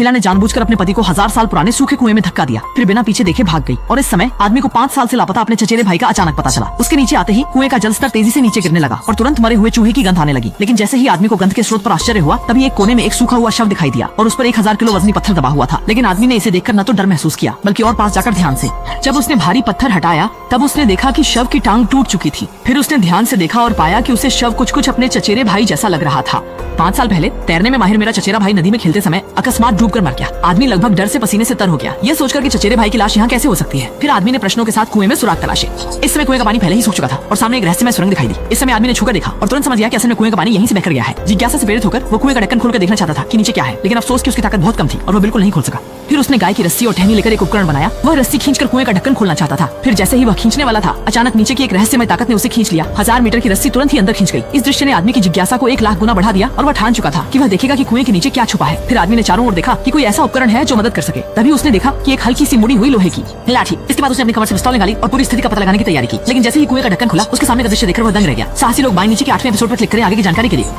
महिला ने जानबूझकर अपने पति को 1000 साल पुराने सूखे कुएं में धक्का दिया, फिर बिना पीछे देखे भाग गई। और इस समय आदमी को 5 साल से लापता अपने चचेरे भाई का अचानक पता चला। उसके नीचे आते ही कुएं का जलस्तर तेजी से नीचे गिरने लगा और तुरंत मरे हुए चूहे की गंध आने लगी। लेकिन जैसे ही आदमी को गंध के स्रोत पर आश्चर्य हुआ, तभी एक कोने में एक सूखा हुआ शव दिखाई दिया और उस पर 1000 किलो वजनी पत्थर दबा हुआ था। लेकिन आदमी ने इसे देखकर न तो डर महसूस किया, बल्कि और पास जाकर ध्यान से जब उसने भारी पत्थर हटाया, तब उसने देखा कि शव की टांग टूट चुकी थी। फिर उसने ध्यान से देखा और पाया कि उसे शव कुछ अपने चचेरे भाई जैसा लग रहा था। 5 साल पहले तैरने में माहिर मेरा चचेरा भाई नदी में खेलते समय अकस्मात डूबकर मर गया। आदमी लगभग डर से पसीने से तर हो गया, यह सोचकर कि चचेरे भाई की लाश यहाँ कैसे हो सकती है। फिर आदमी ने प्रश्नों के साथ कुएं में सुराग तलाशे। इस समय कुएं का पानी पहले ही सूख चुका था और सामने एक रहस्यमय सुरंग दिखाई दी। इस समय आदमी ने छूकर देखा और तुरंत समझ गया कि असल में कुएं का पानी यहीं से बहकर गया है। जिज्ञासा से प्रेरित होकर वो कुएं का ढक्कन खोलकर देखना चाहता था कि नीचे क्या है, लेकिन अफसोस कि उसकी ताकत बहुत कम थी और वो बिल्कुल नहीं खोल सका। फिर उसने गाय की रस्सी और टहनी लेकर एक उपकरण बनाया। वह रस्सी खींचकर कुएं का ढक्कन खोलना चाहता था। फिर जैसे ही वह खींचने वाला था, अचानक नीचे की एक रहस्यमय ताकत ने उसे खींच लिया। 1000 मीटर की रस्सी तुरंत ही अंदर खींच गई। इस दृश्य ने आदमी की जिज्ञासा को 1 लाख गुना बढ़ा दिया और वह ठान चुका था कि वह देखेगा कि कुएं के नीचे क्या छुपा है। फिर आदमी ने चारों ओर देखा कि कोई ऐसा उपकरण है जो मदद कर सके। तभी उसने देखा कि एक हल्की सी मुड़ी हुई लोहे की लाठी। इसके बाद उसने अपनी कमर से पिस्तौल निकाली और पूरी स्थिति का पता लगाने की तैयारी की। लेकिन जैसे ही कुएं का ढक्कन खुला, उसके सामने का दृश्य देखकर वह दंग रह गया। साहसी लोग बाएं नीचे के 8वें एपिसोड पर क्लिक करें आगे की जानकारी के लिए।